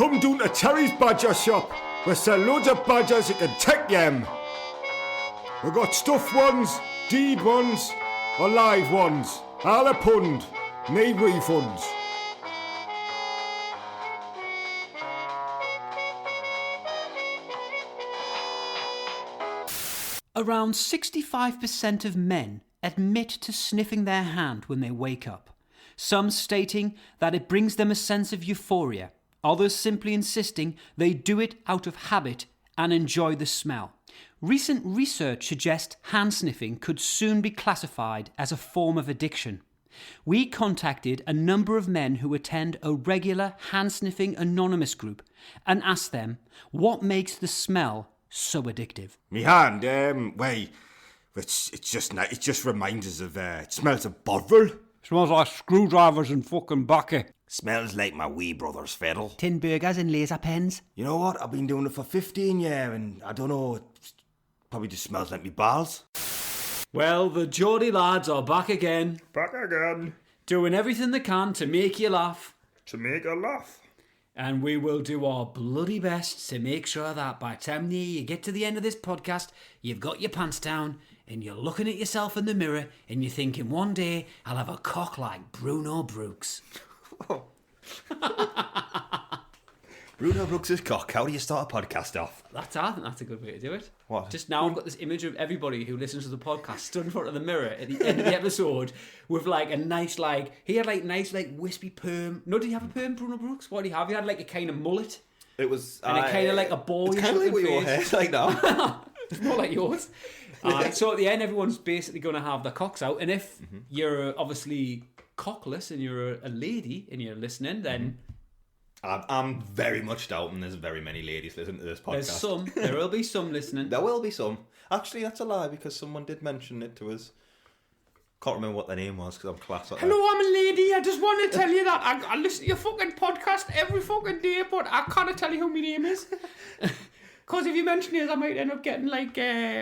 come down to Terry's Badger Shop. We sell loads of badgers you can take them. We got stuffed ones, deed ones, or live ones. All a £1. Need refunds. Around 65% of men admit to sniffing their hand when they wake up, some stating that it brings them a sense of euphoria, others simply insisting they do it out of habit and enjoy the smell. Recent research suggests hand sniffing could soon be classified as a form of addiction. We contacted a number of men who attend a regular hand sniffing anonymous group and asked them what makes the smell so addictive. Me hand, it just reminds us of, it smells of Bovril. Smells like screwdrivers and fucking baccy. Smells like my wee brother's fiddle. Tin burgers and laser pens. You know what? I've been doing it for 15 years and I don't know, it probably just smells like me balls. Well, the Geordie lads are back again. Back again. Doing everything they can to make you laugh. To make a laugh. And we will do our bloody best to make sure that by the time you get to the end of this podcast, you've got your pants down and you're looking at yourself in the mirror and you're thinking, one day I'll have a cock like Bruno Brooks. Bruno Brooks' cock. How do you start a podcast off? I think that's a good way to do it. What? Just now I've got this image of everybody who listens to the podcast stood in front of the mirror at the end of the episode with like a nice he had like nice like wispy perm. No, did he have a perm, Bruno Brooks? What did he have? He had like a kind of mullet. It was... And a kind of like a boyish It's kind of like what your hair's like now. It's more like yours. So at the end, everyone's basically going to have their cocks out. And if you're obviously cockless and you're a lady and you're listening, then... I'm very much doubting there's very many ladies listening to this podcast. There will be some listening. There will be some. Actually, that's a lie because someone did mention it to us. Can't remember what their name was because I'm class at that. Hello, I'm a lady. I just want to tell you that I listen to your fucking podcast every fucking day, but I can't tell you who my name is. Because if you mention it, I might end up getting like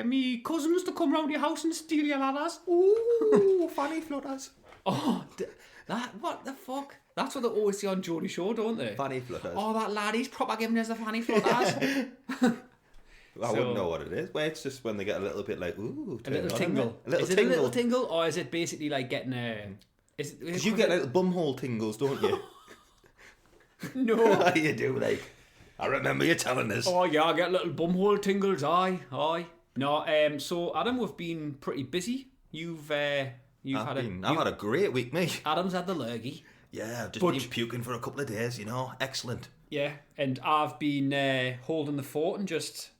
me cousins to come round your house and steal your ladders. Ooh, fanny flutters. Oh, what the fuck? That's what they always say on Geordie Shore, don't they? Fanny flutters. Oh, that laddie's proper giving us the fanny flutters. I wouldn't know what it is. Well, it's just when they get a little bit like, ooh, a little tingle. Is it a little tingle, or is it basically like getting a... Because you get like bumhole tingles, don't you? No. You do, like... I remember you telling us. Oh, yeah, I get little bumhole tingles, aye. No, so, Adam, we've been pretty busy. I've had a great week, mate. Adam's had the lurgy. Yeah, I've just been puking for a couple of days, you know. Excellent. Yeah, and I've been holding the fort and just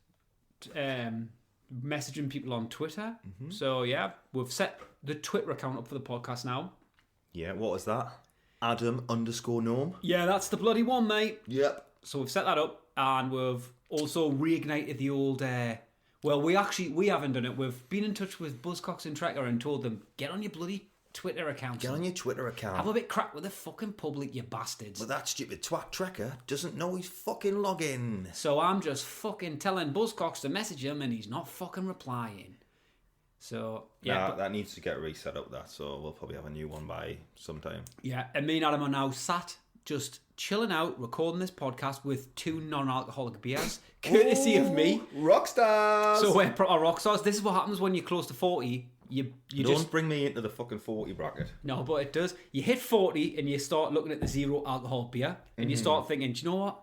messaging people on Twitter. Mm-hmm. So, yeah, we've set the Twitter account up for the podcast now. Yeah, what is that? Adam_Gnome? Yeah, that's the bloody one, mate. Yep. So we've set that up and we've also reignited the old... we haven't done it. We've been in touch with Buzzcocks and Trekker and told them, get on your bloody Twitter account. Get on your Twitter account. Have a bit crack with the fucking public, you bastards. But that stupid twat Trekker doesn't know his fucking login. So I'm just fucking telling Buzzcocks to message him and he's not fucking replying. So, yeah. That needs to get reset up, so we'll probably have a new one by sometime. Yeah, and me and Adam are now sat just chilling out, recording this podcast with 2 non-alcoholic beers, courtesy of me. Rock stars! So we're proper rock stars. This is what happens when you're close to 40. You don't just bring me into the fucking 40 bracket. No, but it does. You hit 40 and you start looking at the 0 alcohol beer and you start thinking, do you know what?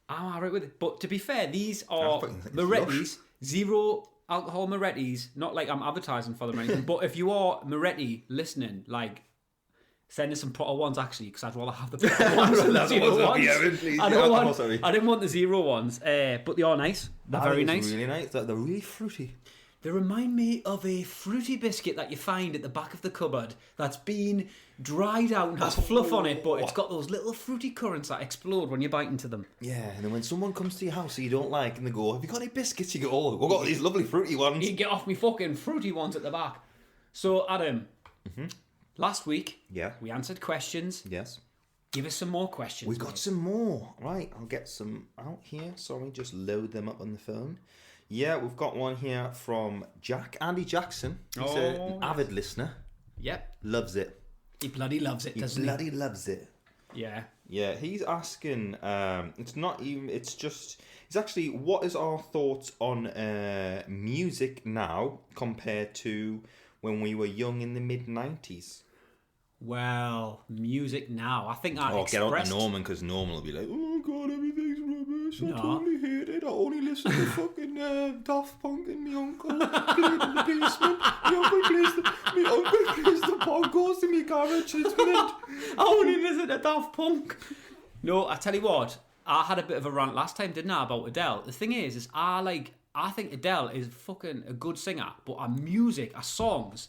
I'm alright with it. But to be fair, these are Moretti's, 0 alcohol Moretti's. Not like I'm advertising for them or anything, but if you are Moretti listening, like, send us some proper ones actually, because I'd rather have the proper ones than the 0 ones. I didn't want the 0 ones, but they are nice. They're very nice. Really nice. They're really fruity. They remind me of a fruity biscuit that you find at the back of the cupboard that's been dried out and has fluff on it, but it's got those little fruity currants that explode when you bite into them. Yeah, and then when someone comes to your house that you don't like and they go, have you got any biscuits? You go, oh, we've got these lovely fruity ones. You get off me fucking fruity ones at the back. So, Adam, last week, we answered questions. Yes. Give us some more questions. We've got some more. Right, I'll get some out here. Sorry, just load them up on the phone. Yeah, we've got one here from Andy Jackson. He's an avid listener. Yep. Loves it. He bloody loves it, doesn't he? He bloody loves it. Yeah. Yeah, he's asking. It's not even. It's just. It's actually. What is our thoughts on music now compared to when we were young in the mid-90s? Well, music now. I think I Oh, get on to expressed... Norman, because Norman will be like, "Oh God, everything's rubbish. I No. totally hate it. I only listen to fucking Daft Punk and my uncle playing in the basement. My uncle plays the bongos in my garage. It's brilliant." I only listen to Daft Punk. No, I tell you what, I had a bit of a rant last time, didn't I, about Adele. The thing is I think Adele is fucking a good singer, but her music, her songs,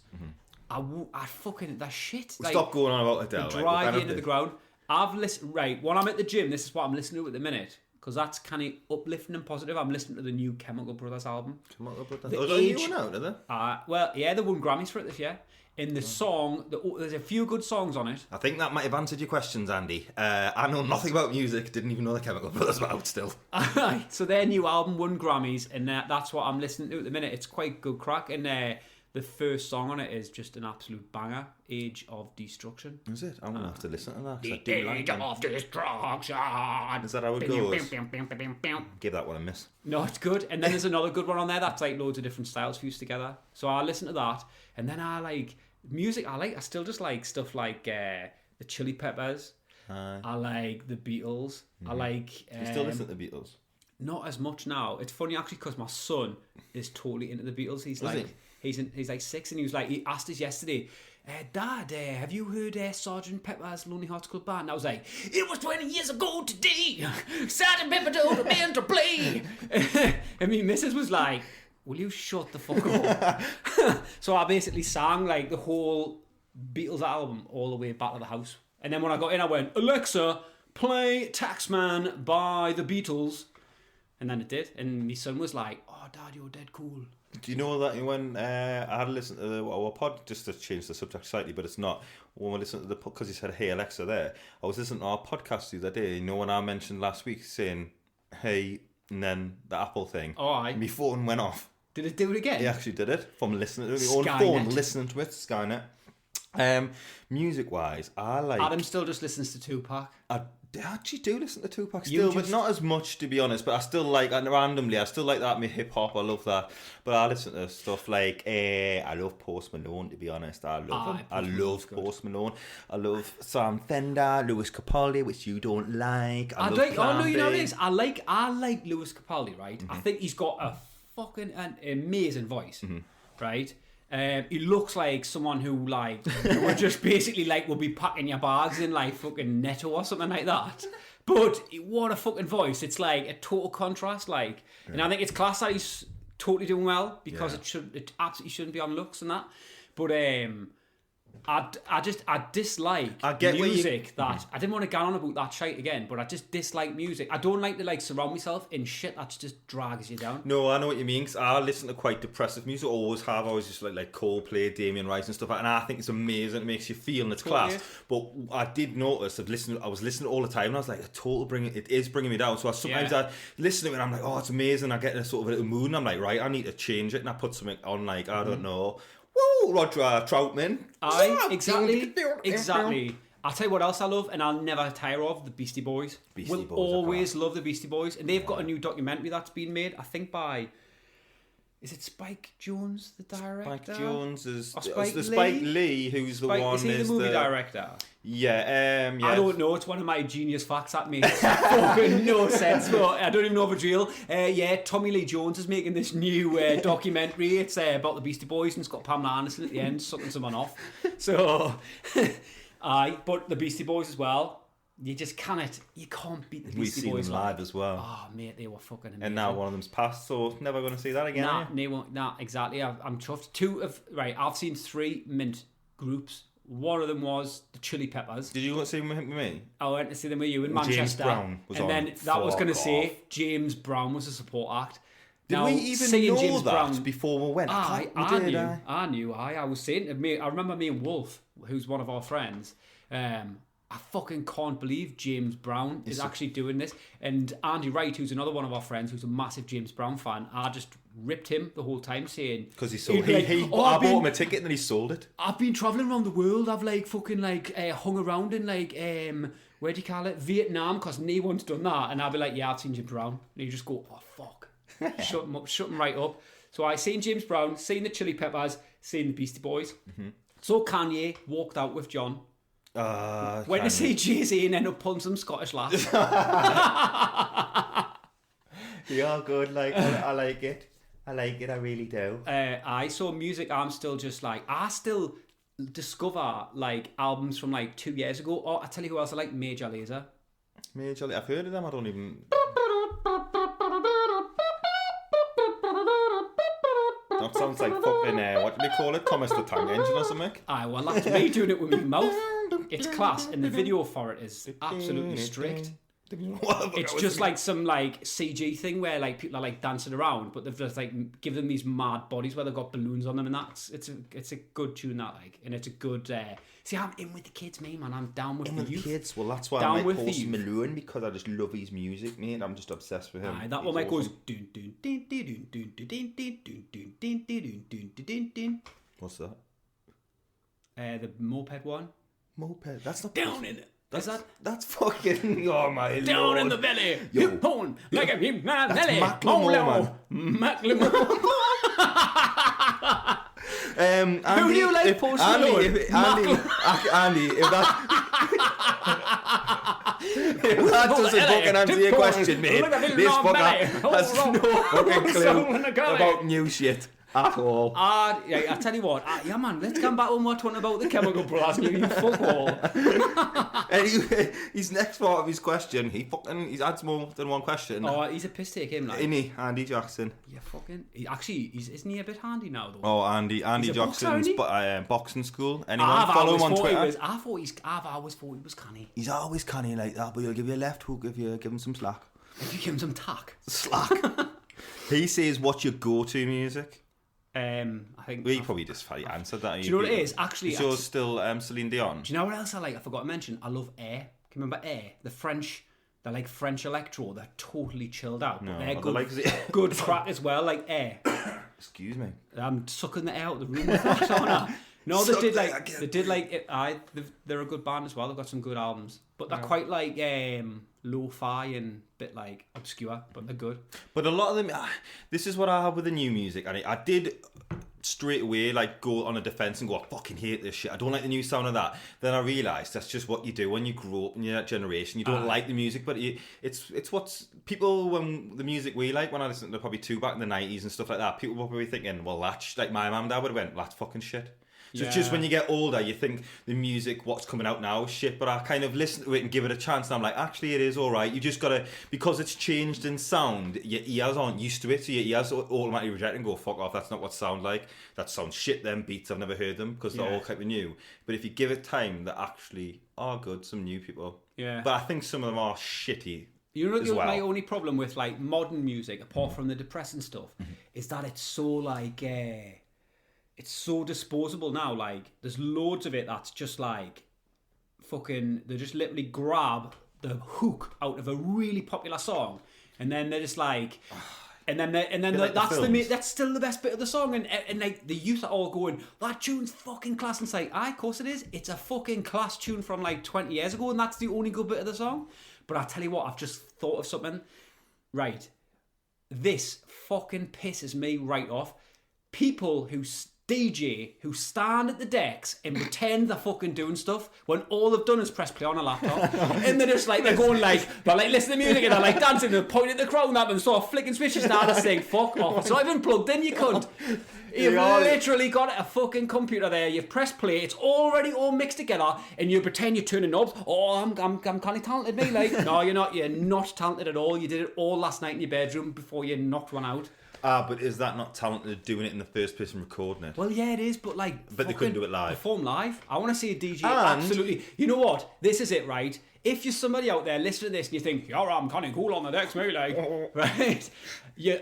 I fucking, they're shit. Stop going on about Adele. They drive you into the ground. I've listened, right, when I'm at the gym, this is what I'm listening to at the minute, because that's kind of uplifting and positive. I'm listening to the new Chemical Brothers album. Chemical Brothers. The Oh, they age- new one out, are they? Well, yeah, they won Grammys for it this year. In the song, there's a few good songs on it. I think that might have answered your questions, Andy. I know nothing about music. Didn't even know the Chemical Brothers were out still. So their new album won Grammys, and that's what I'm listening to at the minute. It's quite good crack, and the first song on it is just an absolute banger, Age of Destruction. Is it? I'm going to have to listen to that. 'Cause I The do like Age them. of Destruction. Is that how it goes? Give that one a miss. No, it's good. And then there's another good one on there that's like loads of different styles fused together. So I listen to that, and then I like music. I still just like stuff like the Chili Peppers. I like the Beatles. I like. You still listen to the Beatles? Not as much now. It's funny actually because my son is totally into the Beatles. He's like, he's like 6, and he asked us yesterday, Dad, have you heard Sgt. Pepper's Lonely Hearts Club Band? And I was like, it was 20 years ago today. Sgt. Pepper told a man to play. And my missus was like, will you shut the fuck up? So I basically sang like the whole Beatles album all the way back to the house. And then when I got in, I went, Alexa, play Taxman by the Beatles. And then it did. And my son was like, oh, Dad, you're dead cool. Do you know that when I had listened to our pod, just to change the subject slightly, but it's not, when we listened to the because he said, hey Alexa there, I was listening to our podcast the other day, you know, when I mentioned last week saying, hey, and then the Apple thing. Oh, aye. My phone went off. Did it do it again? He actually did it from listening to the old Skynet. phone, listening to it, Skynet. Music wise, I like. Adam still just listens to Tupac. I actually do listen to Tupac You still, just- but not as much to be honest. But I still like, and randomly, I still like that hip hop. I love that. But I listen to stuff like I love Post Malone. To be honest, I love him. I Post Malone's love good. Post Malone. I love Sam Fender, Lewis Capaldi, which you don't like. I love like. Oh no, Plan you know B. this. I like Lewis Capaldi, right? I think he's got a fucking an amazing voice, right? He looks like someone who would just basically will be packing your bags in like fucking Netto or something like that. But what a fucking voice! It's like a total contrast, and I think it's class that he's totally doing well because it absolutely shouldn't be on looks and that. But I dislike I get where you- music that I didn't want to get on about that shite again, but I just dislike music. I don't like to surround myself in shit that just drags you down. No, I know what you mean. 'Cause I listen to quite depressive music. Always have. Always just like Coldplay, Damien Rice, and stuff. And I think it's amazing. It makes you feel, and it's Totally. class. But I did notice. I was listening all the time, and I was like, it is bringing me down. So sometimes I listen to it, and I'm like, oh, it's amazing. I get in a sort of a little mood, and I'm like, right, I need to change it, and I put something on, like I don't know. Woo, Roger Troutman. Exactly. I'll tell you what else I love, and I'll never tire of the Beastie Boys. Beastie Will Boys are always love the Beastie Boys, and they've got a new documentary that's been made. I think by. Is it Spike Jonze, the director? Spike Jonze is Or Spike the Lee? Spike Lee, who's the one. Is he the movie director? Yeah, yeah. I don't know. It's one of my genius facts that makes fucking no sense. But I don't even know if it's real. Tommy Lee Jones is making this new documentary. It's about the Beastie Boys, and it's got Pamela Anderson at the end sucking someone off. So, but the Beastie Boys as well. You just can't. You can't beat the We've Beastie seen Boys them live as well. Oh mate, they were fucking amazing. And now one of them's passed, so never going to see that again. Nah, are you? they won't. Nah, exactly. I'm chuffed. I've seen 3 mint groups. One of them was the Chili Peppers. Did you go see them with me? I went to see them with you in James Manchester. Brown was and on. then that was going to Fuck say off. James Brown was a support act. Did Now, we even seeing know James that Brown, before we went? I knew. I was saying to me, I remember me and Wolf, who's one of our friends. I fucking can't believe James Brown is actually doing this. And Andy Wright, who's another one of our friends, who's a massive James Brown fan, I just ripped him the whole time, saying Because he sold. he'd be like, I I've bought been- him a ticket and then he sold it. I've been travelling around the world. I've hung around in where do you call it? Vietnam, because no one's done that. And I'll be like, yeah, I've seen James Brown. And you just go, oh, fuck. Shut him right up. So I seen James Brown, seen the Chili Peppers, seen the Beastie Boys. Mm-hmm. So Kanye walked out with John. Went to see Jay-Z and ended up pulling some Scottish laughs. You're good, like, I like it. I really do. I saw music, I'm still just like, I still discover like albums from like 2 years ago. Or I tell you who else I like, Major Lazer. I've heard of them, I don't even... That sounds like fucking, what do they call it? Thomas the Tank Engine or something? Aye, well that's me doing it with my mouth. It's class, and the video for it is absolutely strict. It's just like some like CG thing where like people are like dancing around, but they've just like give them these mad bodies where they've got balloons on them, and it's a good tune that like, and it's a good. See, I'm in with the kids, me man. I'm down with the youth. Kids. Well, that's why I like Post Malone, because I just love his music, mate. I'm just obsessed with him. Aye, that one might goes. Dun dun dun dun dun dun dun dun dun dun dun dun dun dun. What's that? The moped one. Moped. That's not down in it. That's fucking, oh my lord. Down in the belly. Hip hone like a hip man belly. Macklemore, Macklemore. Andy, who do you like, Post Malone? Andy, if that doesn't fucking answer your question, mate, this fucker has no fucking clue about new shit at all. Yeah, I tell you what, yeah man, let's come back when we're talking about the Chemical Brothers. You fuck all. Anyway, his next part of his question, he adds more than one question. Oh, he's a piss take, him like. Isn't he, Andy Jackson? Yeah, fucking. Isn't he a bit handy now though? Oh, Andy Jackson's boxing school. Anyone follow him on Twitter? I've always thought he was canny. He's always canny like that, but he'll give you a left hook if you give him some slack. If you give him some tack. Slack. He says, what's your go-to music? I think... Well, you probably just answered that. Do you know what it is? Actually... Is yours still Celine Dion? Do you know what else I like? I forgot to mention. I love Air. Can you remember Air? The French... They're like French electro. They're totally chilled out. But they're good, good crack as well, like Air. Excuse me. I'm sucking the air out of the room with that, aren't I? No, they're a good band as well. They've got some good albums. But they're quite like lo-fi and a bit like obscure, but they're good. But a lot of them, this is what I have with the new music. And I did straight away like go on a defence and go, I fucking hate this shit. I don't like the new sound of that. Then I realised that's just what you do when you grow up in that generation. You don't like the music, but it's what's people, when the music we like, when I listened to probably back in the 90s and stuff like that, people were probably thinking, well, that's like my mum and dad would have went, well, that's fucking shit. So it's just when you get older, you think the music, what's coming out now is shit, but I kind of listen to it and give it a chance, and I'm like, actually it is alright. You just gotta, because it's changed in sound, your ears aren't used to it, so your ears automatically reject and go, fuck off, that's not what sound like. That sounds shit, them beats, I've never heard them, because they're all kind of new. But if you give it time, they actually are good, some new people. Yeah. But I think some of them are shitty. You know, my only problem with like modern music, apart from the depressing stuff, is that it's so like... it's so disposable now. Like, there's loads of it that's just like fucking. They just literally grab the hook out of a really popular song, and then they're just like, and then that's still the best bit of the song, and like the youth are all going, that tune's fucking class, and it's like, of course it is. It's a fucking class tune from like 20 years ago, and that's the only good bit of the song. But I tell you what, I've just thought of something. Right, this fucking pisses me right off. People who DJ who stand at the decks and pretend they're fucking doing stuff when all they've done is press play on a laptop. And they're just like, they're going like, they're like listening to music and they're like dancing, they're pointing at the crowd and that, and sort of flicking switches down and saying, fuck off. It's not even plugged in, you cunt. You've literally got a fucking computer there, you've pressed play, it's already all mixed together, and you pretend you're turning knobs. Oh, I'm kind of talented, me. Like, no, you're not talented at all. You did it all last night in your bedroom before you knocked one out. But is that not talented doing it in the first place and recording it? Well, yeah, it is, but like... But they couldn't do it live. Perform live. I want to see a DJ absolutely... You know what? This is it, right? If you're somebody out there listening to this and you think, yeah, I'm kind of cool on the decks, maybe, like... right? You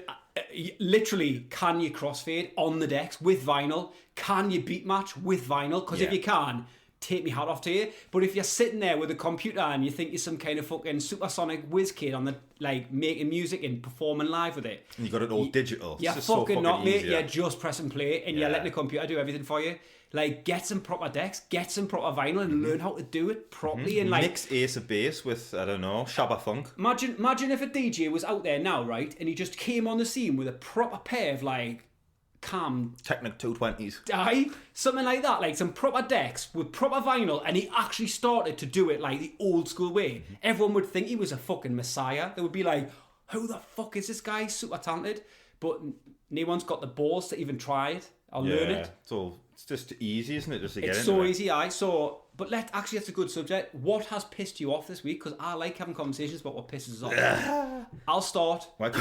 literally, can you crossfade on the decks with vinyl? Can you beat match with vinyl? Because if you can... take me hat off to you. But if you're sitting there with a computer and you think you're some kind of fucking supersonic whiz kid on the like making music and performing live with it, and you got it all digital. You're fucking not, mate. You're just pressing play and you're letting the computer do everything for you. Like, get some proper decks, get some proper vinyl, and learn how to do it properly. And like, mix Ace of Base with, I don't know, Shabba Funk. imagine if a DJ was out there now, right, and he just came on the scene with a proper pair of like Cam Technic 220s. something like that, like some proper decks with proper vinyl, and he actually started to do it like the old school way. Everyone would think he was a fucking messiah. They would be like, who the fuck is this guy? Super talented. But no one's got the balls to even try it or learn it. It's just easy, isn't it, just to get It's into so it? easy, but actually that's a good subject. What has pissed you off this week? Because I like having conversations about what pisses us off. I'll start. Right, go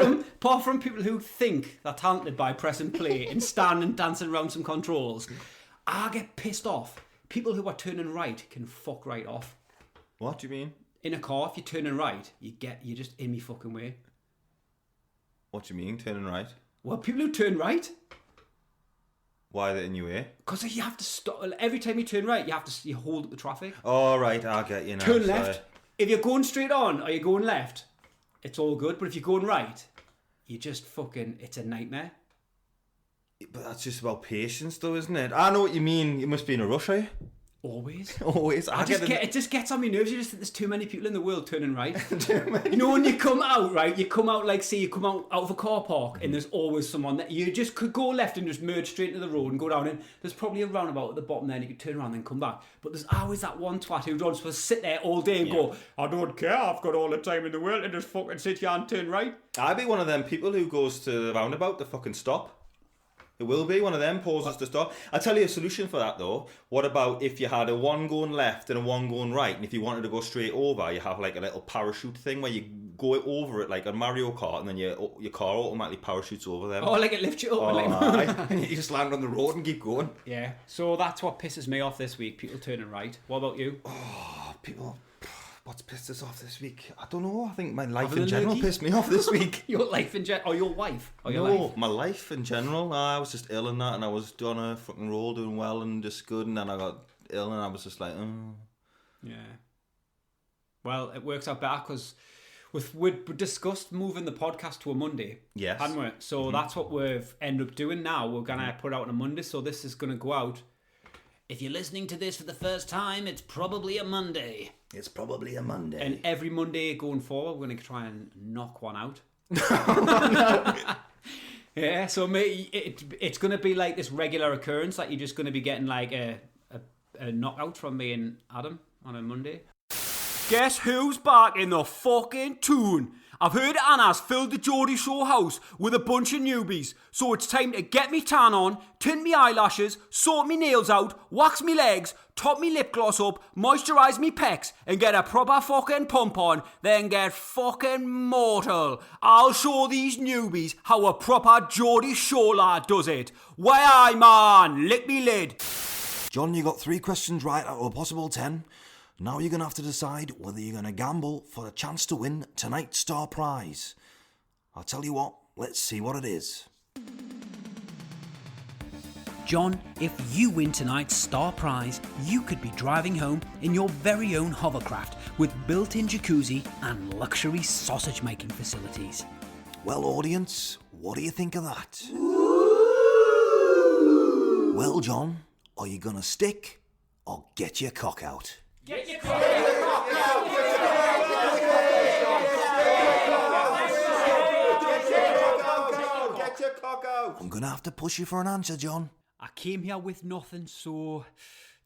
on. Apart from people who think they're talented by pressing play and standing and dancing around some controls, I get pissed off. People who are turning right can fuck right off. What do you mean? In a car, if you're turning right, you're just in me fucking way. What do you mean, turning right? Well, people who turn right, Why are they in your way? because you have to stop. Every time you turn right, you hold up the traffic. Oh, right, I'll get you now. Turn sorry. left. If you're going straight on or you're going left, it's all good. But if you're going right, you just fucking, it's a nightmare. But that's just about patience, though, isn't it? I know what you mean. You must be in a rush, are you? Always. Always. It just gets on my nerves. You just think there's too many people in the world turning right. You know, when you come out, right? You come out, like, say you come out of a car park and there's always someone that you just could go left and just merge straight into the road and go down, and there's probably a roundabout at the bottom there and you could turn around and come back. But there's always that one twat who don't supposed to sit there all day and go, I don't care, I've got all the time in the world, and just fucking sit here and turn right. I'd be one of them people who goes to the roundabout to fucking stop. It will be one of them pauses to stop. I'll tell you a solution for that, though. What about if you had a one going left and a one going right, and if you wanted to go straight over, you have like a little parachute thing where you go over it like a Mario Kart, and then your car automatically parachutes over them. Oh, like it lifts you up. Aye. You just land on the road and keep going. Yeah, so that's what pisses me off this week, people turning right. What about you? People, what's pissed us off this week? I don't know. I think my life Other in than general Lurky? pissed me off this week. Your life in general, or your wife? Or your No, life? my life in general. I was just ill and that, and I was on a fucking roll, doing well and just good, and then I got ill, and I was just like, oh. Yeah. Well, it works out better because we'd discussed moving the podcast to a Monday. Yes. Hadn't we? So that's what we've ended up doing now. We're going to put it out on a Monday, so this is going to go out. If you're listening to this for the first time, it's probably a Monday. It's probably a Monday. And every Monday going forward, we're going to try and knock one out. Yeah, so it's going to be like this regular occurrence that you're just going to be getting like a knockout from me and Adam on a Monday. Guess who's back in the fucking tune? I've heard Anna's filled the Geordie Show house with a bunch of newbies, so it's time to get me tan on, tint me eyelashes, sort me nails out, wax me legs, top me lip gloss up, moisturise me pecs, and get a proper fucking pump on, then get fucking mortal. I'll show these newbies how a proper Geordie Show lad does it. Why aye man, lick me lid. John, you got 3 questions right out of a possible 10. Now you're going to have to decide whether you're going to gamble for a chance to win tonight's star prize. I'll tell you what, let's see what it is. John, if you win tonight's star prize, you could be driving home in your very own hovercraft with built-in jacuzzi and luxury sausage making facilities. Well, audience, what do you think of that? Well, John, are you going to stick or get your cock out? Get your Get your cock out! I'm going to have to push you for an answer, John. I came here with nothing, so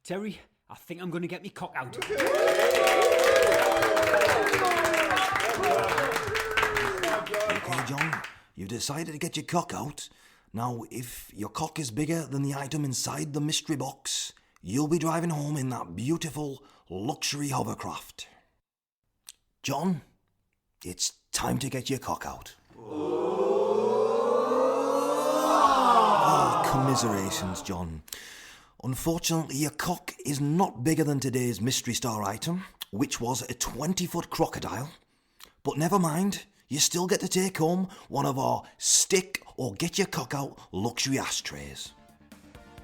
Terry, I think I'm going to get me cock out. Okay, John, you decided to get your cock out. Now, if your cock is bigger than the item inside the mystery box, you'll be driving home in that beautiful luxury hovercraft. John, it's time to get your cock out. Oh, commiserations, John. Unfortunately, your cock is not bigger than today's mystery star item, which was a 20-foot crocodile. But never mind, you still get to take home one of our stick or get your cock out luxury ashtrays.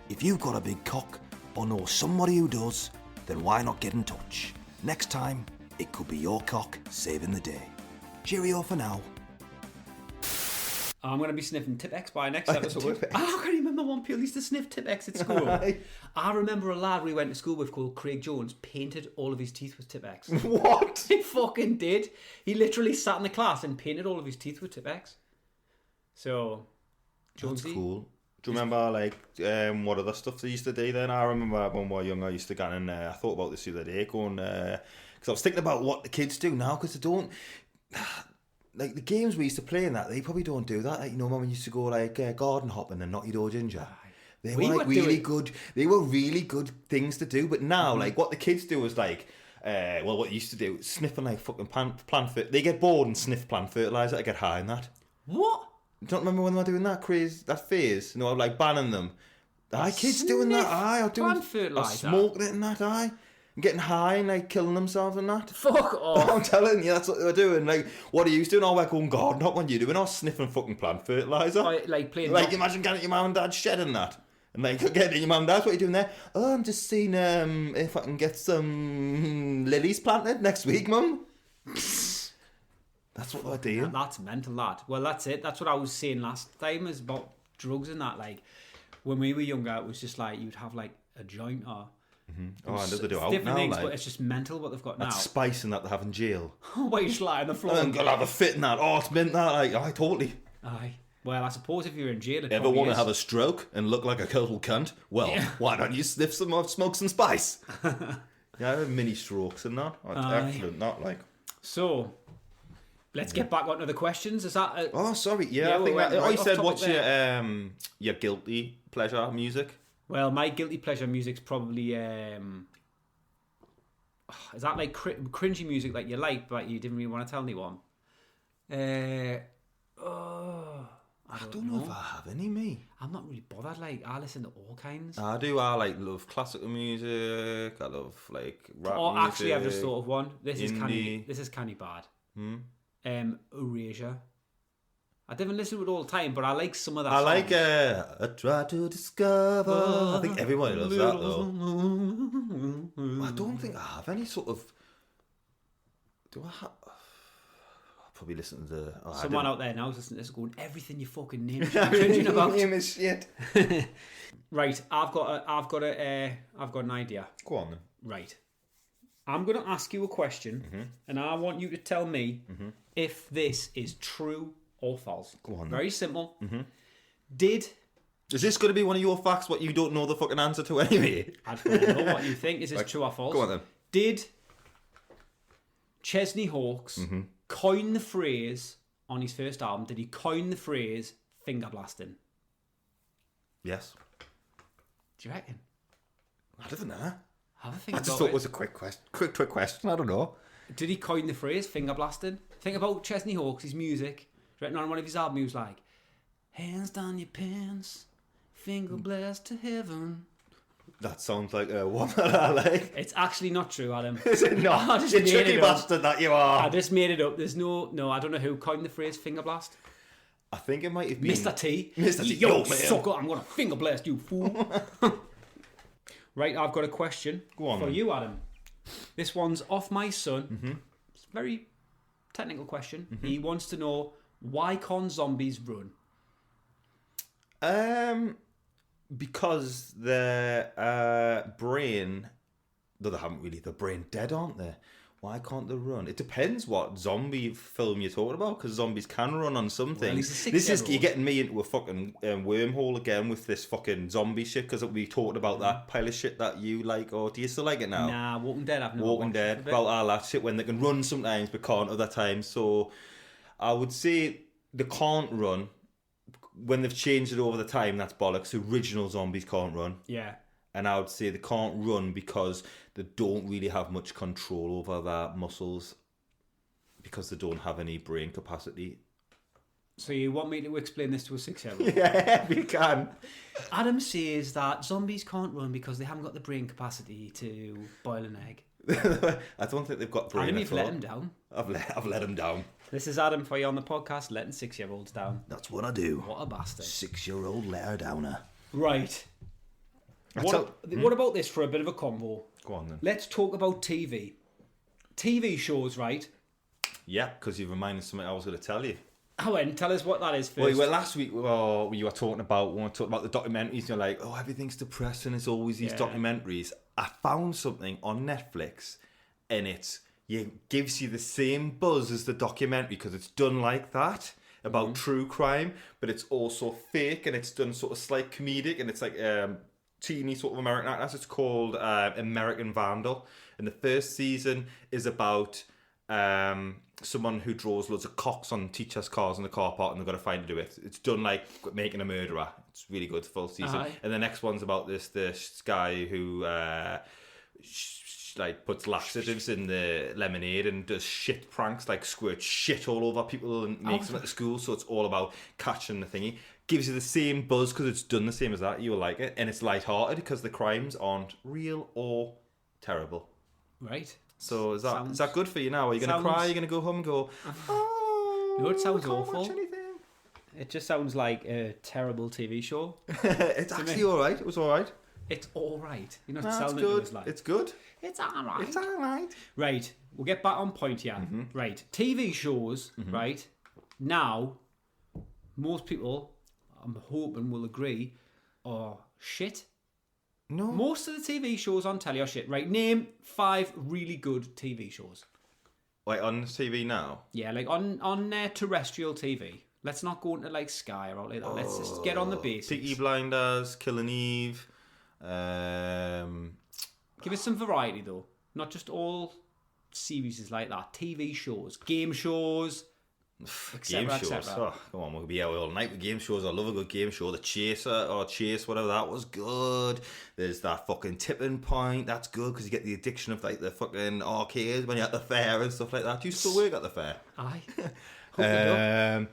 If you've got a big cock or know somebody who does, then why not get in touch? Next time, it could be your cock saving the day. Cheerio for now. I'm going to be sniffing Tipp-Ex by next episode. Tipp-Ex. I can't remember one people used to sniff Tipp-Ex at school. I remember a lad we went to school with called Craig Jones painted all of his teeth with Tipp-Ex. What? He fucking did. He literally sat in the class and painted all of his teeth with Tipp-Ex. So, Jonesy. That's cool. Do you remember, like, what other stuff they used to do then? I remember when we were younger, I used to go and I thought about this the other day, going, because I was thinking about what the kids do now, because they don't, like, the games we used to play in that, they probably don't do that. Like, you know, when we used to go, like, garden hopping and Knock Your Door Ginger. They were, like, really good. They were really good things to do, but now, like, what the kids do is, like, well, what they used to do, sniffing, like, fucking plant fertilizer. They get bored and sniff plant fertilizer to get high in that. What? Don't remember when they were doing that craze, that phase? You know, like banning them. Aye, kids doing that. Aye, or doing plant fertilizer. smoking it and that. Aye, and getting high and like killing themselves and that. Fuck off. I'm telling you, that's what they were doing. Like, what are you doing? Oh, we're going garden hop. What are you doing? Oh, sniffing fucking plant fertilizer. Like playing. Like, imagine getting your mum and dad shedding that. And like, getting your mum and dad, what are you doing there? Oh, I'm just seeing if I can get some lilies planted next week, mum. That's what they're doing. That's mental, lad. Well, that's it. That's what I was saying last time is about drugs and that. Like, when we were younger, it was just like you'd have like a joint or Oh, I know they do out different now, things, like. but it's just mental what they've got now. That spice and that they have in jail. Why you just lie on the floor? I'm gonna have a fit in that. Oh, it's mint that. Like, I totally. Aye. Well, I suppose if you're in jail, it Ever probably want to is. have a stroke and look like a total cunt? Well, why don't you sniff some or smoke some spice? Yeah, I have mini strokes and that. Oh, it's excellent, not like. So, let's get back onto the questions. Is that? Oh, sorry. Yeah, Yeah, I think we went I right off said, topic what's there. your guilty pleasure music? Well, my guilty pleasure music's probably. Is that like cringy music that you like, but you didn't really want to tell anyone? I don't know if I have any, me. I'm not really bothered. Like, I listen to all kinds. I do. I like love classical music. I love like rap Oh, music. actually, I've just thought of one. This is indie. canny bad. Erasure. I didn't listen to it all the time, but I like some of that. I like I try to discover. I think everybody loves that though. I don't think I have any sort of. Do I have? I'll probably listen to the. Oh, someone out there now is listening to this going, everything you fucking name is cringing about. Name is shit. Right, I've got an idea. Go on then. Right, I'm going to ask you a question, and I want you to tell me if this is true or false. Go on then. Very simple. Did Is this going to be one of your facts? What you don't know the fucking answer to anyway? I don't know what you think? Is this true or false? Go on then. Did Chesney Hawkes coin the phrase on his first album? Did he coin the phrase finger blasting? Yes. Do you reckon? I don't know. Have a think I just about thought it. it was a quick question. I don't know. Did he coin the phrase finger blasting? Think about Chesney Hawkes, his music. Written on one of his albums, he was like, hands down your pants, finger blast to heaven. That sounds like a one that I like. It's actually not true, Adam. Is it not? I just You made tricky it up. bastard that you I are. just made it up. There's no, I don't know who coined the phrase finger blast. I think it might have been Mr. T. Mr. T. Yo, Yo, man. sucker, I'm going to finger blast you, fool. Right, I've got a question Go on, for then. you, Adam. This one's off my son. It's a very technical question. He wants to know, why can't zombies run? Because their brain, though they haven't really, their brain dead, aren't they? Why can't they run? It depends what zombie film you're talking about, because zombies can run on some things. he's a This is 6-year-old. you're getting me into a fucking wormhole again with this fucking zombie shit, because we talked about that pile of shit that you like, or do you still like it now? Nah, Walking Dead, I've never Walking watched Dead, it. about all that shit when they can run sometimes but can't other times. So I would say they can't run. When they've changed it over the time, that's bollocks. The original zombies can't run. Yeah. And I would say they can't run because they don't really have much control over their muscles, because they don't have any brain capacity. So you want me to explain this to a 6-year-old? Yeah, you can. Adam says that zombies can't run because they haven't got the brain capacity to boil an egg. I don't think they've got brain. Adam, at you've all. let him down. I've let him down. This is Adam for you on the podcast, letting 6-year-olds down. That's what I do. What a bastard. 6-year-old letter downer. Right. What about this for a bit of a convo? Go on then. Let's talk about TV. TV shows, right? Yeah, because you've reminded something I was going to tell you. Owen, tell us what that is Well, first. last week you were talking about the documentaries. And you're like, oh, everything's depressing. It's always these documentaries. I found something on Netflix, and it gives you the same buzz as the documentary because it's done like that about true crime, but it's also fake and it's done sort of slight comedic, and it's like teeny sort of American actors. It's called American Vandal, and the first season is about someone who draws loads of cocks on teachers' cars in the car park, and they've got to find to do it. It's done like Making a Murderer. It's really good, full season. Uh-huh. And the next one's about this guy who like puts laxatives in the lemonade and does shit pranks, like squirts shit all over people and makes them at the school. So it's all about catching the thingy. Gives you the same buzz because it's done the same as that. You'll like it, and it's light-hearted because the crimes aren't real or terrible. Right. So is that good for you now? Are you going to cry? Are you going to go home and go, oh, No, it sounds I can't awful. watch anything? It just sounds like a terrible TV show. It's actually all right. It was all right. It's all right. You're not No, it's selling it good. as like. It's good. It's all right. It's all right. Right. We'll get back on point here. Right. TV shows, right, now, most people, I'm hoping, will agree, are shit. No. Most of the TV shows on telly are shit. Right. Name 5 really good TV shows. Wait, on TV now? Yeah, like on terrestrial TV. Let's not go into like Sky or all like that. Let's just get on the basics. Peaky Blinders, Killing Eve. Give us some variety though. Not just all series like that. TV shows, game shows, Game etc. shows. Oh, come on, we'll be out all night with game shows. I love a good game show. The Chaser or Chase, whatever, that was good. There's that fucking Tipping Point. That's good because you get the addiction of like the fucking arcades when you're at the fair and stuff like that. Do you still work at the fair? Aye. Hope you do.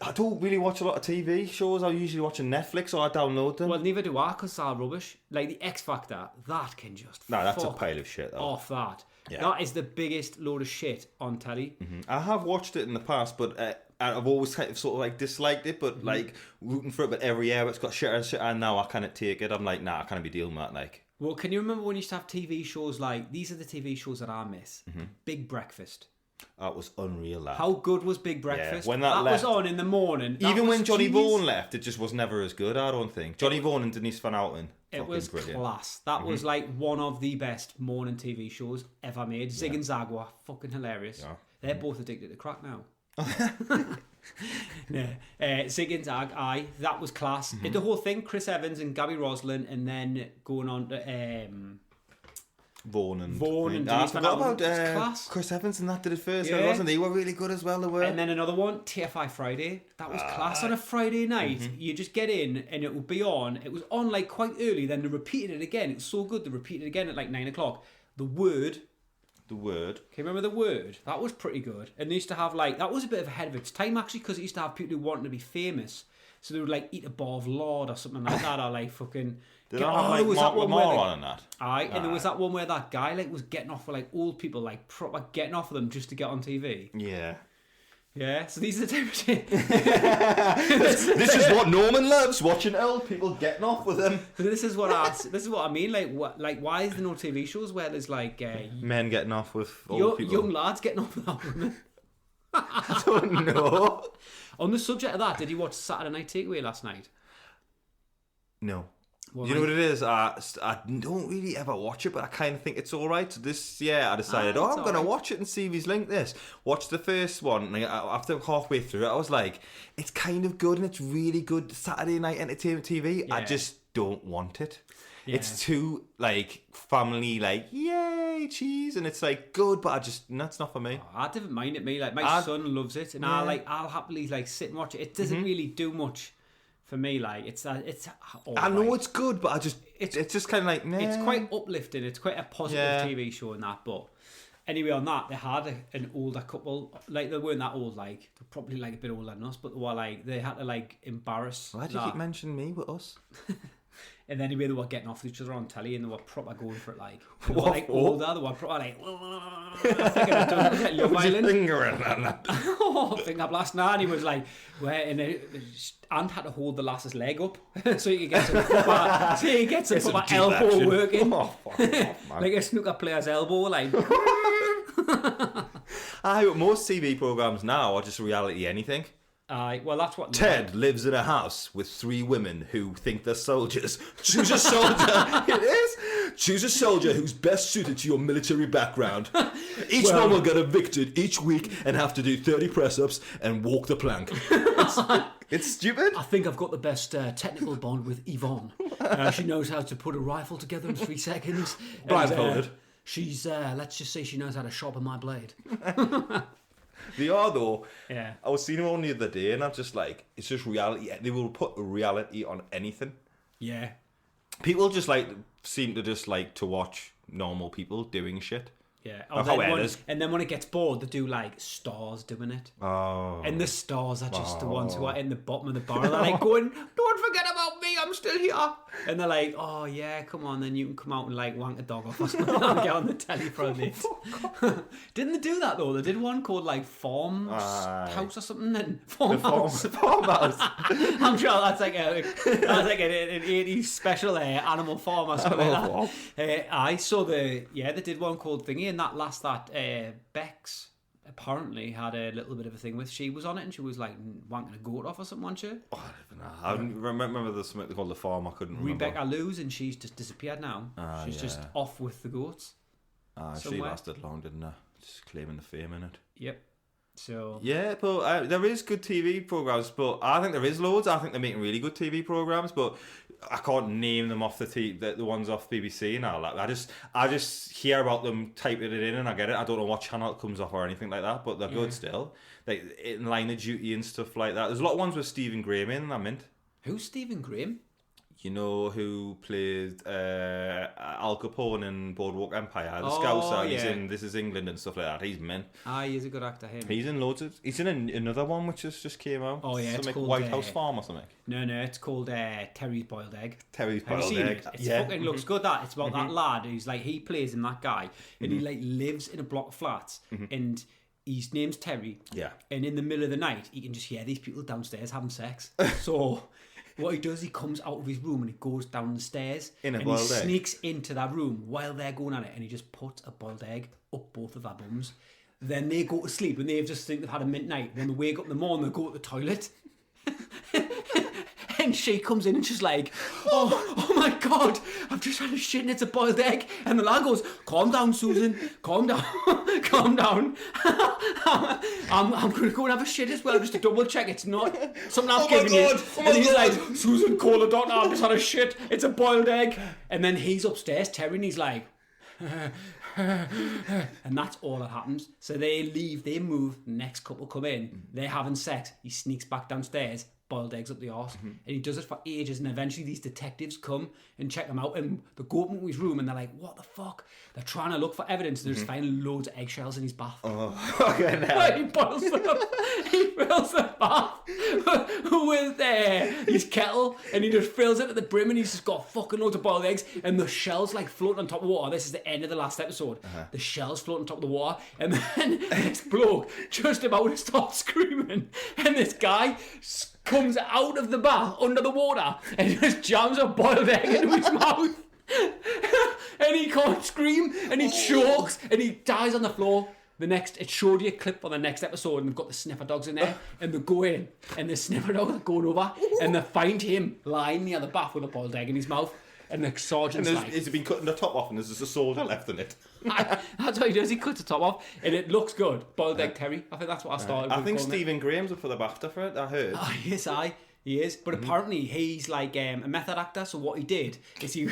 I don't really watch a lot of TV shows. I usually watch on Netflix or I download them. Well, neither do I because they're rubbish. Like the X Factor, that can just No, that's a fuck pile of shit though. off that. Yeah. That is the biggest load of shit on telly. I have watched it in the past, but I've always kind of sort of like disliked it, but like rooting for it. But every year it's got shit and shit, and now I can't take it. I'm like, nah, I can't be dealing with that. Like, Well, can you remember when you used to have TV shows like, these are the TV shows that I miss? Big Breakfast. that was unreal. That How good was Big Breakfast? when that was left- on in the morning. That even was when Johnny genius. Vaughan left, it just was never as good. I don't think Johnny Vaughan and Denise Van Outen. It was brilliant. class. That was like one of the best morning TV shows ever made. Zig and Zagwa, fucking hilarious. Yeah. They're both addicted to crack now. Zig and Zag, aye, that was class. The whole thing, Chris Evans and Gabby Roslin, and then going on to Vaughan and Denise I Van forgot Outen. about It's class. Chris Evans and that did it first, Yeah. wasn't they? They were really good as well. They were. And then another one, TFI Friday. That was class on a Friday night. You just get in and it will be on. It was on like quite early. Then they repeated it again. It was so good. They repeated it again at like 9 o'clock. The Word. The Word. Can you remember The Word? That was pretty good. And they used to have like, that was a bit ahead of its time actually because it used to have people who wanted to be famous. So they would like eat a bar of lard or something like that or like fucking... Did I have like Mark Lamar on that? Aye, and there was that one where that guy like was getting off with like old people, like proper getting off with them just to get on TV. Yeah. Yeah, so these are the type of shit. This is what Norman loves, watching old people getting off with him. This is what I mean. Like why is there no TV shows where there's like Men getting off with old people. young lads getting off with that woman? I don't know. On the subject of that, did you watch Saturday Night Takeaway last night? No. Well, You know what it is? I don't really ever watch it, but I kind of think it's all right. So this year, I decided, it's I'm going to alright. watch it and see if he's linked this. Watched the first one, and after halfway through it, I was like, it's kind of good and it's really good Saturday night entertainment TV. I Yeah. just don't want it. Yeah. It's too like family, like yay cheese, and it's like good, but that's not for me. I didn't mind it. Me like my son loves it, and I'll happily like sit and watch it. It doesn't really do much for me. Like it's all I know right. it's good, but it's just kind of like nah. It's quite uplifting. It's quite a positive Yeah. TV show and that. But anyway, on that, they had an older couple. Like they weren't that old. Like they're probably like a bit older than us, but they were like they had to like embarrass. Why do you that. keep mentioning me with us? And then anyway, they were getting off with each other on telly, and they were proper going for it. Like they were What like for? older. They were proper like. I think I'd done like Love Island. I think I last night he was like, where and Ant had to hold the lass's leg up so he could get some proper elbow working, Oh, fuck off, man. like a snooker player's elbow. Like Most TV programs now are just reality anything. Well, that's what Ted lives in a house with 3 women who think they're soldiers. Choose a soldier. It is. Choose a soldier who's best suited to your military background. Each one will get evicted each week and have to do 30 press-ups and walk the plank. It's stupid. I think I've got the best technical bond with Yvonne. She knows how to put a rifle together in 3 seconds. Blindfolded. She's, let's just say she knows how to sharpen my blade. They are, though. Yeah. I was seeing one the other day and I'm just like, it's just reality. They will put reality on anything. Yeah. People just seem to just like to watch normal people doing shit. Yeah. And then when it gets bored, they do like stars doing it. Oh. And the stars are just the ones who are in the bottom of the barrel. They're like going, don't forget about me, I'm still here. And they're like, oh yeah, come on, then you can come out and like wank a dog off or something and get on the telly for a bit. Didn't they do that though? They did one called like Farm House or something. And Farmhouse. I'm sure that's like an 80s special Animal Farm or something like that. I saw they did one called Thingy, and that Bex apparently had a little bit of a thing with. She was on it and she was like wanking a goat off or something, wasn't she? Oh, I remember there's something called The Farm. I couldn't remember. Rebecca Lewis, and she's just disappeared now. She's just off with the goats. She lasted long, didn't her? Just claiming the fame in it. Yep. So yeah, but there is good TV programs, but I think there is loads. I think they're making really good TV programs, but I can't name them off the ones off BBC now. Like I just hear about them, typing it in, and I get it. I don't know what channel it comes off or anything like that, but they're good still. Like in Line of Duty and stuff like that. There's a lot of ones with Stephen Graham in. I meant. Who's Stephen Graham? You know who played Al Capone in Boardwalk Empire? The Scouser. He's in This Is England and stuff like that. He's mint. He's a good actor. Him. He's in loads of. He's in another one which just came out. Oh yeah, it's called White House Farm or something. No, it's called Terry's Boiled Egg. Terry's Have Boiled you seen Egg. it? It's fucking looks good. That it's about that lad who's like he plays him, that guy, and he like lives in a block of flats and. His name's Terry. Yeah. And in the middle of the night, he can just hear these people downstairs having sex. So what he does, he comes out of his room and he goes down the stairs and he sneaks into that room while they're going at it, and he just puts a boiled egg up both of their bums. Then they go to sleep and they just think they've had a midnight. When they wake up in the morning, they go to the toilet. And she comes in and she's like, oh my God, I've just had a shit and it's a boiled egg. And the lad goes, calm down, Susan, calm down, calm down. I'm going to go and have a shit as well, just to double check it's not something I've given you. And he's like, Susan, call the doctor, I've just had a shit, it's a boiled egg. And then he's upstairs, Terry, and he's like, and that's all that happens. So they leave, they move, next couple come in, they're having sex, he sneaks back downstairs, boiled eggs up the arse, and he does it for ages, and eventually these detectives come and check him out, and they go up into his room and they're like, what the fuck? They're trying to look for evidence, and they're just finding loads of eggshells in his bath. He boils them up. He fills the bath with his kettle, and he just fills it to the brim, and he's just got fucking loads of boiled eggs, and the shells like float on top of the water. This is the end of the last episode. The shells float on top of the water, and then this bloke just about to start screaming, and this guy comes out of the bath under the water and just jams a boiled egg into his mouth. And he can't scream, and he chokes, and he dies on the floor. It showed you a clip on the next episode, and they've got the sniffer dogs in there, and they go in, and the sniffer dogs are going over, and they find him lying near the bath with a boiled egg in his mouth. And the sergeant's like, has he been cutting the top off and there's just a soldier left in it? That's what he does, he cuts the top off, and it looks good. Boiled egg Terry. I think that's what I started with. I think Stephen Graham's up for the BAFTA for it, I heard. Yes, he is. But apparently he's like a method actor, so what he did is he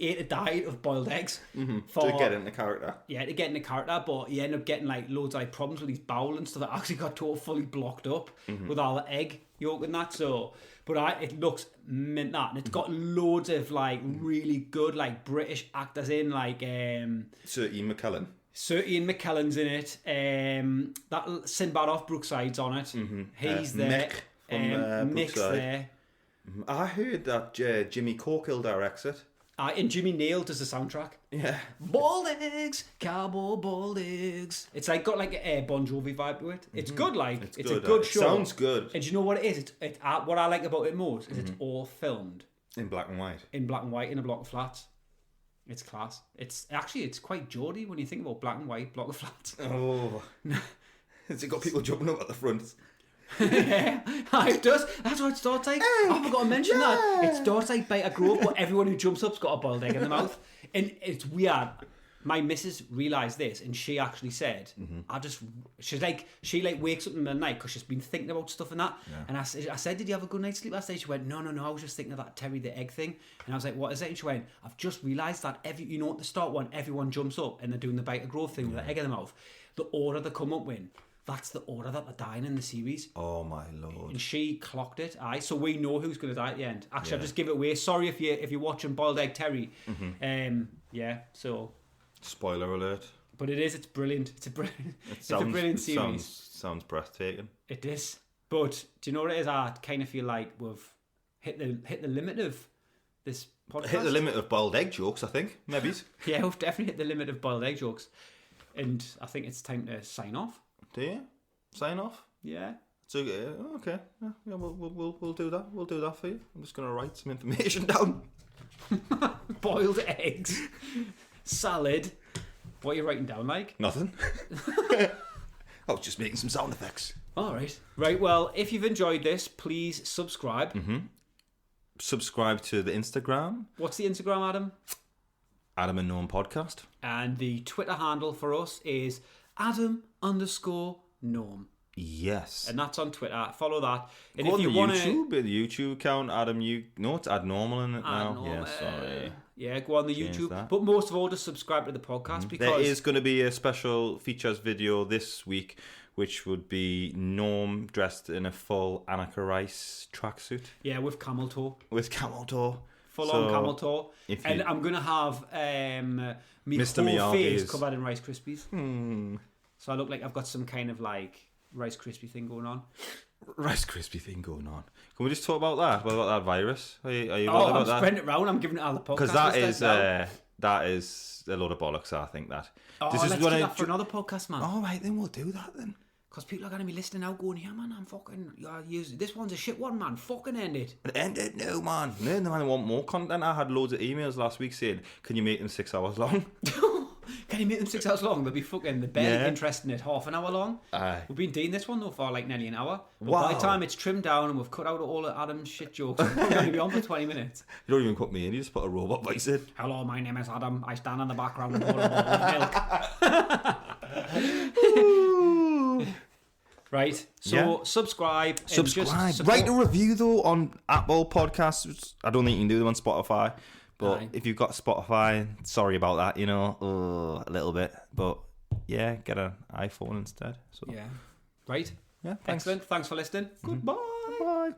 ate a diet of boiled eggs to get into character. Yeah, to get into character, but he ended up getting like loads of problems with his bowel and stuff that actually got fully blocked up with all the egg yolk and that. So, but it looks mint that, and it's got loads of like really good like British actors in, like Sir Ian McKellen. Sir Ian McKellen's in it. That Sinbad off Brookside's on it. He's there. Mick's there. I heard that Jimmy Corkill directs it. And Jimmy Neal does the soundtrack. Yeah. Boiled eggs, cowboy boiled eggs. It's like got like a Bon Jovi vibe to it. It's good, like it's a good show. Sounds good. And do you know what it is? What I like about it most is it's all filmed in black and white. In black and white in a block of flats. It's class. It's quite Geordie when you think about black and white block of flats. Oh. Has it got people jumping up at the front? Yeah, it does. That's what it starts like. I forgot to mention that. It starts like Beta Grove, but everyone who jumps up's got a boiled egg in the mouth. And it's weird. My missus realised this, and she actually said, she wakes up in the night because she's been thinking about stuff and that. Yeah. And I said, did you have a good night's sleep last night? She went, no, I was just thinking of that Terry the egg thing. And I was like, what is it? And she went, I've just realised that at the start one, everyone jumps up and they're doing the Beta Grove thing with the egg in the mouth. The order they come up with, that's the order that they're dying in the series. Oh my lord! And she clocked it. So we know who's going to die at the end. Actually, I'll just give it away. Sorry if you're watching Boiled Egg Terry. So spoiler alert. But it's brilliant. It's a brilliant series. Sounds breathtaking. It is. But do you know what it is? I kind of feel like we've hit the limit of this podcast. Hit the limit of boiled egg jokes, I think. Maybe. Yeah, we've definitely hit the limit of boiled egg jokes, and I think it's time to sign off. Do you sign off? Yeah. So okay. Yeah, we'll do that. We'll do that for you. I'm just gonna write some information down. Boiled eggs, salad. What are you writing down, like? Nothing. I was just making some sound effects. All right. Right. Well, if you've enjoyed this, please subscribe. Mm-hmm. Subscribe to the Instagram. What's the Instagram, Adam? Adam and Norm Podcast. And the Twitter handle for us is Adam_Norm. Yes. And that's on Twitter. Follow that. And go if you on want the YouTube account, Adam, it's Ad Normal in it now. Normal, yeah, sorry. Yeah, go on the Change YouTube. that. But most of all, just subscribe to the podcast because there is going to be a special features video this week, which would be Norm dressed in a full Annika Rice tracksuit. Yeah, with camel toe. Full on camel toe. And I'm going to have my Mr. whole face Miyagi's covered in Rice Krispies. So I look like I've got some kind of like Rice Krispie thing going on. Rice Krispie thing going on. Can we just talk about that? What about that virus? Are you I'm about that? spreading it round. I'm giving it all the podcast. Because that is a load of bollocks, I think that. Let's do that for another podcast, man. All right, then we'll do that then. Because people are going to be listening out going, yeah, man, I'm fucking... this one's a shit one, man. Fucking end it. End it? No, man. No, man, I want more content. I had loads of emails last week saying, can you make them 6 hours long? Can you make them 6 hours long? They'll be fucking... They're barely interested in it. Half an hour long. We've been doing this one, though, for like nearly an hour. But by the time it's trimmed down and we've cut out all of Adam's shit jokes, we're going to be on for 20 minutes. You don't even cut me in. You just put a robot voice in. Hello, my name is Adam. I stand in the background and hold a bottle of milk. Right, so subscribe. Write a review though on Apple Podcasts. I don't think you can do them on Spotify, but if you've got Spotify, sorry about that. A little bit, but yeah, get an iPhone instead. So yeah, right. Yeah, excellent. Thanks for listening. Mm-hmm. Goodbye. Bye.